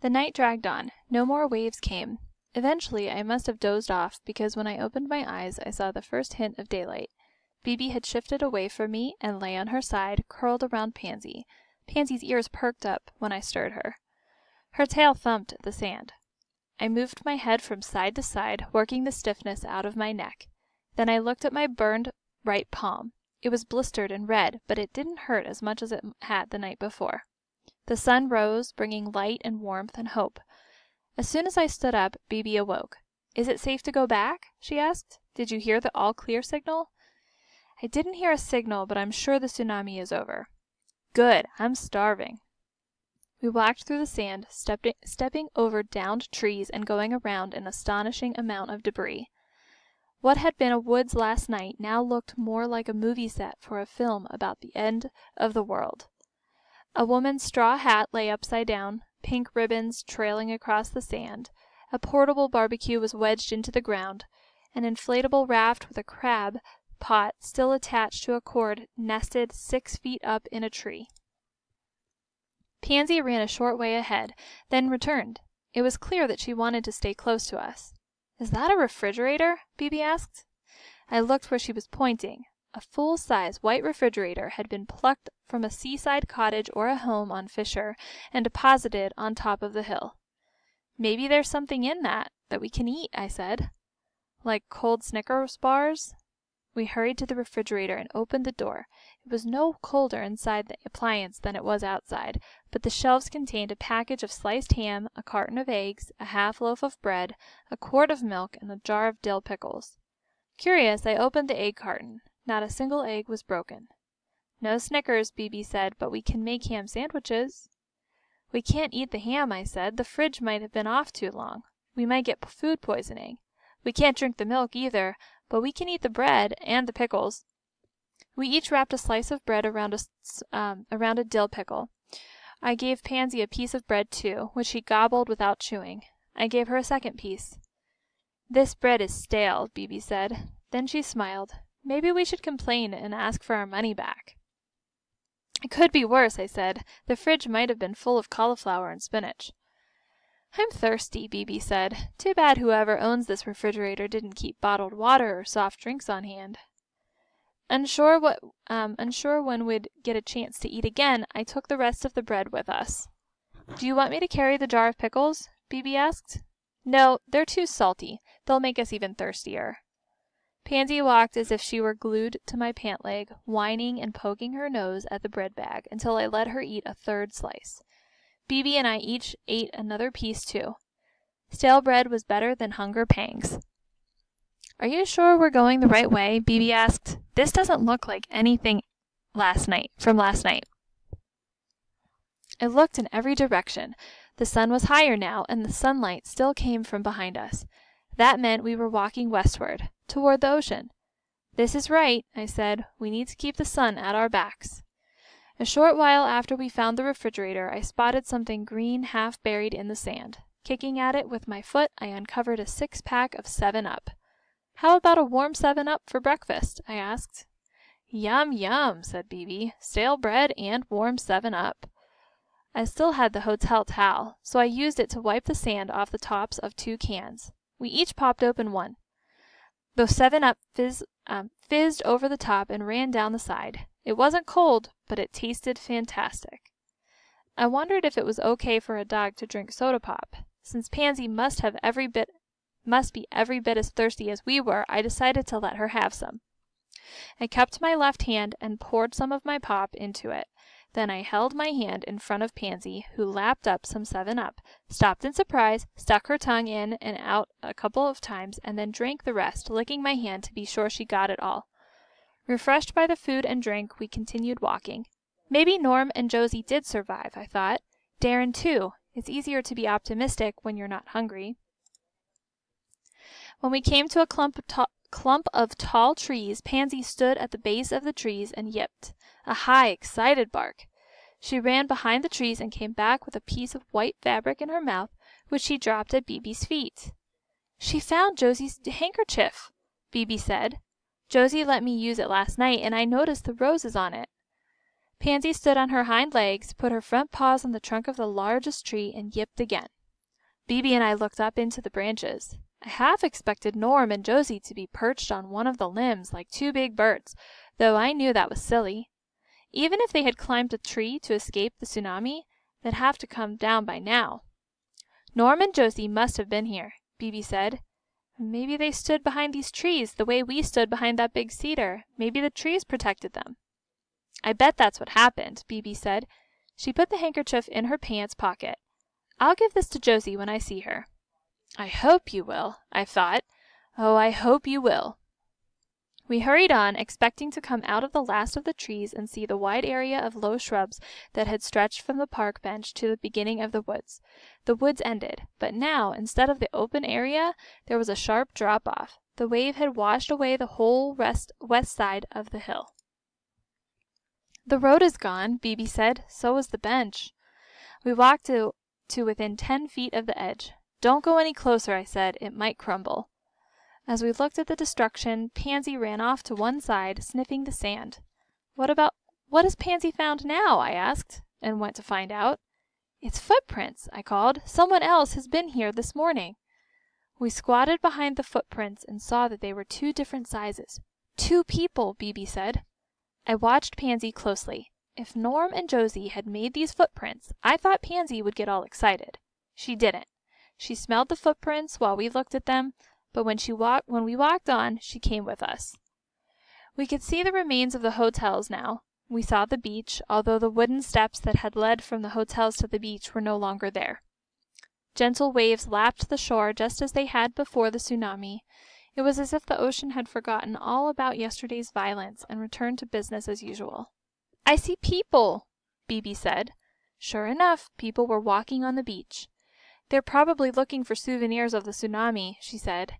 The night dragged on. No more waves came. Eventually I must have dozed off, because when I opened my eyes I saw the first hint of daylight. Bibi had shifted away from me and lay on her side, curled around Pansy. Pansy's ears perked up when I stirred her. Her tail thumped at the sand. I moved my head from side to side, working the stiffness out of my neck. Then I looked at my burned right palm. It was blistered and red, but it didn't hurt as much as it had the night before. The sun rose, bringing light and warmth and hope. As soon as I stood up, Bibi awoke. "Is it safe to go back?" she asked. "Did you hear the all-clear signal?" "I didn't hear a signal, but I'm sure the tsunami is over." "Good! I'm starving." We walked through the sand, stepping over downed trees and going around an astonishing amount of debris. What had been a woods last night now looked more like a movie set for a film about the end of the world. A woman's straw hat lay upside down, pink ribbons trailing across the sand. A portable barbecue was wedged into the ground. An inflatable raft with a crab pot still attached to a cord nested 6 feet up in a tree. Pansy ran a short way ahead, then returned. It was clear that she wanted to stay close to us. "Is that a refrigerator?" Bibi asked. I looked where she was pointing. A full-size white refrigerator had been plucked from a seaside cottage or a home on Fisher and deposited on top of the hill. "Maybe there's something in that we can eat," I said. "Like cold Snickers bars?" We hurried to the refrigerator and opened the door. It was no colder inside the appliance than it was outside, but the shelves contained a package of sliced ham, a carton of eggs, a half loaf of bread, a quart of milk, and a jar of dill pickles. Curious, I opened the egg carton. Not a single egg was broken. "No Snickers," Bibi said, "but we can make ham sandwiches." "We can't eat the ham," I said. "The fridge might have been off too long. We might get food poisoning. We can't drink the milk either, but we can eat the bread and the pickles." We each wrapped a slice of bread around a dill pickle. I gave Pansy a piece of bread too, which she gobbled without chewing. I gave her a second piece. "This bread is stale," Bibi said. Then she smiled. "Maybe we should complain and ask for our money back." "It could be worse," I said. "The fridge might have been full of cauliflower and spinach." "I'm thirsty," Bibi said. "Too bad whoever owns this refrigerator didn't keep bottled water or soft drinks on hand." Unsure when we'd get a chance to eat again, I took the rest of the bread with us. "Do you want me to carry the jar of pickles?" Bibi asked. "No, they're too salty. They'll make us even thirstier." Pansy walked as if she were glued to my pant leg, whining and poking her nose at the bread bag until I let her eat a third slice. Bibi and I each ate another piece too. Stale bread was better than hunger pangs. "Are you sure we're going the right way?" Bibi asked. "This doesn't look like anything from last night." I looked in every direction. The sun was higher now, and the sunlight still came from behind us. That meant we were walking westward, toward the ocean. "This is right," I said. "We need to keep the sun at our backs." A short while after we found the refrigerator, I spotted something green half buried in the sand. Kicking at it with my foot, I uncovered a 6-pack of 7-Up. "How about a warm 7-Up for breakfast?" I asked. "Yum, yum," said Bibi. "Stale bread and warm 7-Up." I still had the hotel towel, so I used it to wipe the sand off the tops of 2 cans. We each popped open one. The 7-Up fizzed over the top and ran down the side. It wasn't cold, but it tasted fantastic. I wondered if it was okay for a dog to drink soda pop. Since Pansy must be every bit as thirsty as we were, I decided to let her have some. I cupped my left hand and poured some of my pop into it. Then I held my hand in front of Pansy, who lapped up some 7-Up, stopped in surprise, stuck her tongue in and out a couple of times, and then drank the rest, licking my hand to be sure she got it all. Refreshed by the food and drink, we continued walking. Maybe Norm and Josie did survive, I thought. Darren, too. It's easier to be optimistic when you're not hungry. When we came to a clump of tall trees, Pansy stood at the base of the trees and yipped. A high, excited bark. She ran behind the trees and came back with a piece of white fabric in her mouth, which she dropped at Bibi's feet. "She found Josie's handkerchief," Bibi said. "Josie let me use it last night, and I noticed the roses on it." Pansy stood on her hind legs, put her front paws on the trunk of the largest tree, and yipped again. Bebe and I looked up into the branches. I half expected Norm and Josie to be perched on one of the limbs like two big birds, though I knew that was silly. Even if they had climbed a tree to escape the tsunami, they'd have to come down by now. Norm and Josie must have been here, Bebe said. Maybe they stood behind these trees the way we stood behind that big cedar. Maybe the trees protected them. I bet that's what happened, Bebe said. She put the handkerchief in her pants pocket. I'll give this to Josie when I see her. I hope you will, I thought. Oh, I hope you will. We hurried on, expecting to come out of the last of the trees and see the wide area of low shrubs that had stretched from the park bench to the beginning of the woods. The woods ended, but now, instead of the open area, there was a sharp drop-off. The wave had washed away the whole west side of the hill. The road is gone, Bebe said. So is the bench. We walked to within 10 feet of the edge. Don't go any closer, I said. It might crumble. As we looked at the destruction, Pansy ran off to one side, sniffing the sand. What has Pansy found now? I asked, and went to find out. It's footprints, I called. Someone else has been here this morning. We squatted behind the footprints and saw that they were two different sizes. 2 people, Bebe said. I watched Pansy closely. If Norm and Josie had made these footprints, I thought Pansy would get all excited. She didn't. She smelled the footprints while we looked at them, but when we walked on, she came with us. We could see the remains of the hotels now. We saw the beach, although the wooden steps that had led from the hotels to the beach were no longer there. Gentle waves lapped the shore just as they had before the tsunami. It was as if the ocean had forgotten all about yesterday's violence and returned to business as usual. I see people, Bebe said. Sure enough, people were walking on the beach. They're probably looking for souvenirs of the tsunami, she said.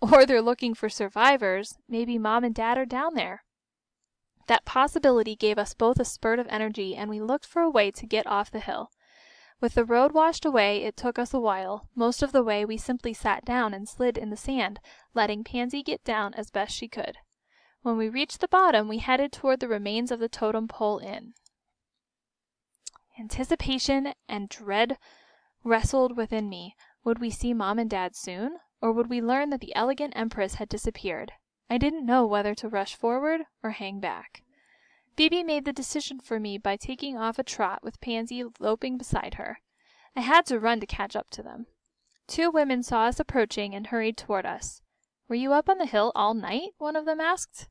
Or they're looking for survivors. Maybe Mom and Dad are down there. That possibility gave us both a spurt of energy, and we looked for a way to get off the hill. With the road washed away, it took us a while. Most of the way we simply sat down and slid in the sand, letting Pansy get down as best she could. When we reached the bottom, we headed toward the remains of the Totem Pole Inn. Anticipation and dread wrestled within me. Would we see Mom and Dad soon? Or would we learn that the Elegant Empress had disappeared? I didn't know whether to rush forward or hang back. Bebe made the decision for me by taking off a trot with Pansy loping beside her. I had to run to catch up to them. 2 women saw us approaching and hurried toward us. Were you up on the hill all night? One of them asked.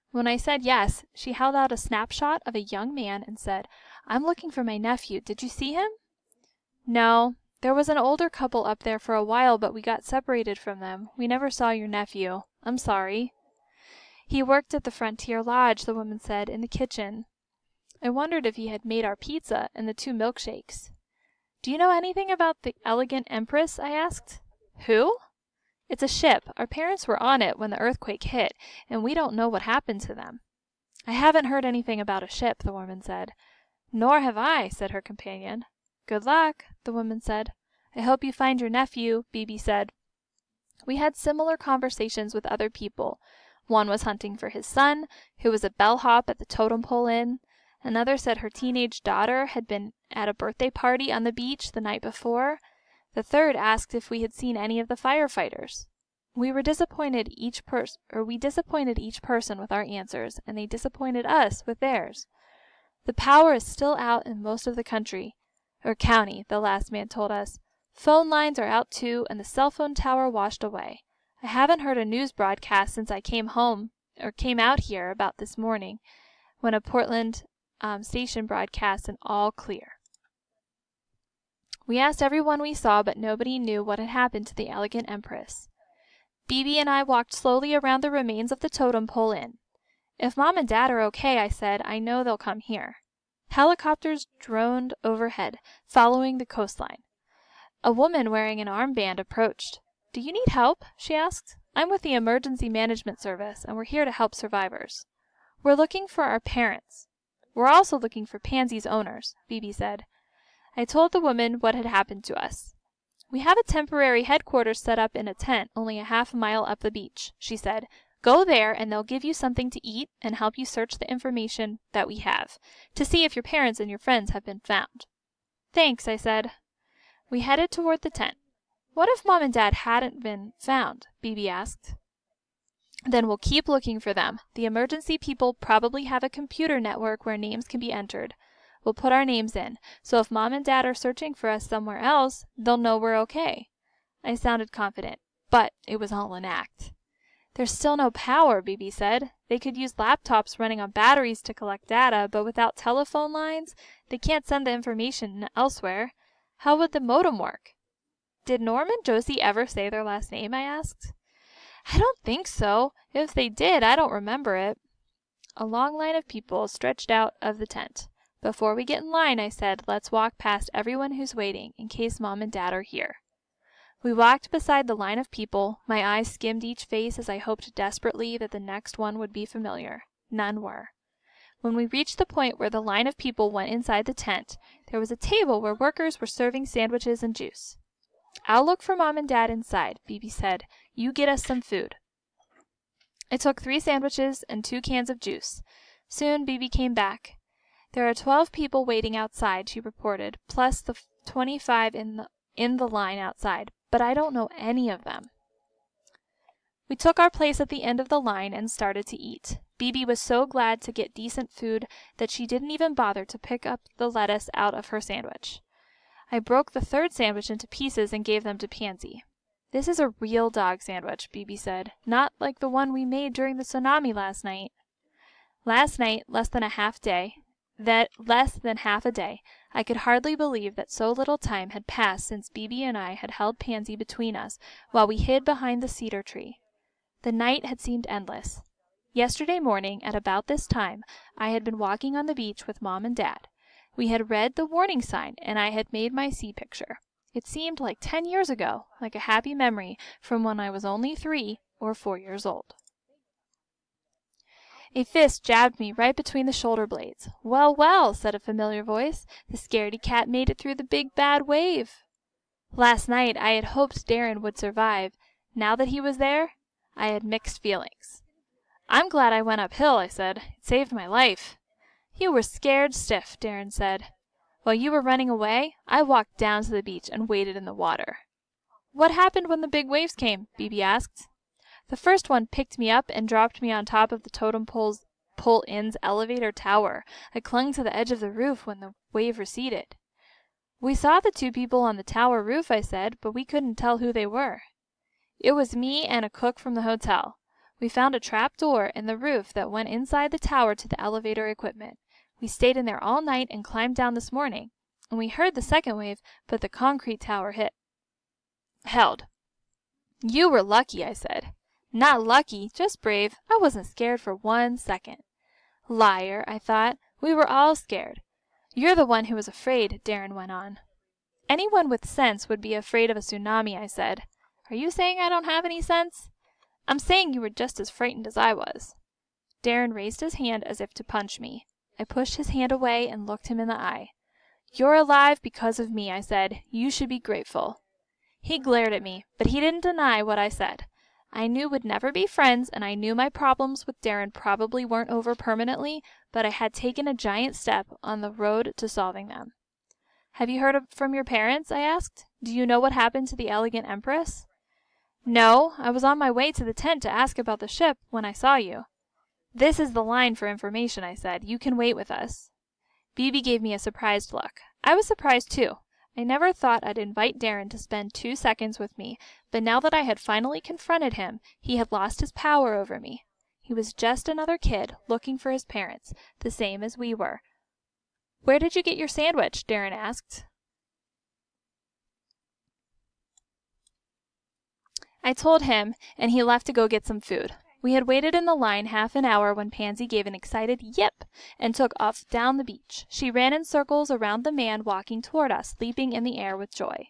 When I said yes, she held out a snapshot of a young man and said, I'm looking for my nephew. Did you see him? No. There was an older couple up there for a while, but we got separated from them. We never saw your nephew. I'm sorry. He worked at the Frontier Lodge, the woman said, in the kitchen. I wondered if he had made our pizza and the 2 milkshakes. Do you know anything about the Elegant Empress? I asked. Who? It's a ship. Our parents were on it when the earthquake hit, and we don't know what happened to them. I haven't heard anything about a ship, the woman said. Nor have I, said her companion. Good luck, the woman said. I hope you find your nephew, Bebe said. We had similar conversations with other people. One was hunting for his son, who was a bellhop at the Totem Pole Inn. Another said her teenage daughter had been at a birthday party on the beach the night before. The third asked if we had seen any of the firefighters. We disappointed each person with our answers, and they disappointed us with theirs. The power is still out in most of the county, the last man told us. Phone lines are out too, and the cell phone tower washed away. I haven't heard a news broadcast since I came out here about this morning, when a Portland station broadcast an all clear. We asked everyone we saw, but nobody knew what had happened to the Elegant Empress. Bebe and I walked slowly around the remains of the Totem Pole Inn. If Mom and Dad are okay, I said, I know they'll come here. Helicopters droned overhead, following the coastline. A woman wearing an armband approached. Do you need help? She asked. I'm with the Emergency Management Service, and we're here to help survivors. We're looking for our parents. We're also looking for Pansy's owners, Bebe said. I told the woman what had happened to us. We have a temporary headquarters set up in a tent only a half a mile up the beach, she said. Go there and they'll give you something to eat and help you search the information that we have, to see if your parents and your friends have been found." "Thanks," I said. We headed toward the tent. "What if Mom and Dad hadn't been found?" Bibi asked. "Then we'll keep looking for them. The emergency people probably have a computer network where names can be entered. We'll put our names in, so if Mom and Dad are searching for us somewhere else, they'll know we're okay." I sounded confident, but it was all an act. "There's still no power," Bibi said. "They could use laptops running on batteries to collect data, but without telephone lines, they can't send the information elsewhere. How would the modem work?" "Did Norm and Josie ever say their last name?" I asked. "I don't think so. If they did, I don't remember it." A long line of people stretched out of the tent. "Before we get in line," I said, "let's walk past everyone who's waiting, in case Mom and Dad are here." We walked beside the line of people. My eyes skimmed each face as I hoped desperately that the next one would be familiar. None were. When we reached the point where the line of people went inside the tent, there was a table where workers were serving sandwiches and juice. "I'll look for Mom and Dad inside," Bibi said. "You get us some food." I took 3 sandwiches and 2 cans of juice. Soon Bibi came back. "There are 12 people waiting outside," she reported, "plus the 25 in the line outside, but I don't know any of them." We took our place at the end of the line and started to eat. Bibi was so glad to get decent food that she didn't even bother to pick up the lettuce out of her sandwich. I broke the 3rd sandwich into pieces and gave them to Pansy. "This is a real dog sandwich," Bibi said, "not like the one we made during the tsunami last night." Last night, less than half a day, I could hardly believe that so little time had passed since Bibi and I had held Pansy between us while we hid behind the cedar tree. The night had seemed endless. Yesterday morning, at about this time, I had been walking on the beach with Mom and Dad. We had read the warning sign, and I had made my sea picture. It seemed like 10 years ago, like a happy memory from when I was only 3 or 4 years old. A fist jabbed me right between the shoulder blades. "Well, well," said a familiar voice, "the scaredy cat made it through the big bad wave." Last night I had hoped Darren would survive. Now that he was there, I had mixed feelings. "I'm glad I went uphill," I said. "It saved my life." "You were scared stiff," Darren said. "While you were running away, I walked down to the beach and waded in the water." "What happened when the big waves came?" Bibi asked. "The first one picked me up and dropped me on top of the Totem Pole Inn's elevator tower. I clung to the edge of the roof when the wave receded." "We saw the 2 people on the tower roof," I said, "but we couldn't tell who they were." "It was me and a cook from the hotel. We found a trap door in the roof that went inside the tower to the elevator equipment. We stayed in there all night and climbed down this morning, and we heard the second wave, but the concrete tower held." "You were lucky," I said. "Not lucky, just brave. I wasn't scared for 1 second." "Liar," I thought. "We were all scared." "You're the one who was afraid," Darren went on. "Anyone with sense would be afraid of a tsunami," I said. "Are you saying I don't have any sense?" "I'm saying you were just as frightened as I was." Darren raised his hand as if to punch me. I pushed his hand away and looked him in the eye. "You're alive because of me," I said. "You should be grateful." He glared at me, but he didn't deny what I said. I knew we'd never be friends, and I knew my problems with Darren probably weren't over permanently, but I had taken a giant step on the road to solving them. "Have you heard from your parents?" I asked. "Do you know what happened to the Elegant Empress?" "No, I was on my way to the tent to ask about the ship when I saw you." "This is the line for information," I said. "You can wait with us." Bibi gave me a surprised look. I was surprised too. I never thought I'd invite Darren to spend 2 seconds with me, but now that I had finally confronted him, he had lost his power over me. He was just another kid looking for his parents, the same as we were. "Where did you get your sandwich?" Darren asked. I told him, and he left to go get some food. We had waited in the line half an hour when Pansy gave an excited yip and took off down the beach. She ran in circles around the man walking toward us, leaping in the air with joy.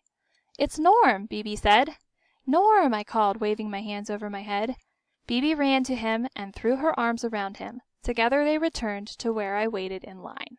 "It's Norm," Bibi said. "Norm," I called, waving my hands over my head. Bibi ran to him and threw her arms around him. Together they returned to where I waited in line.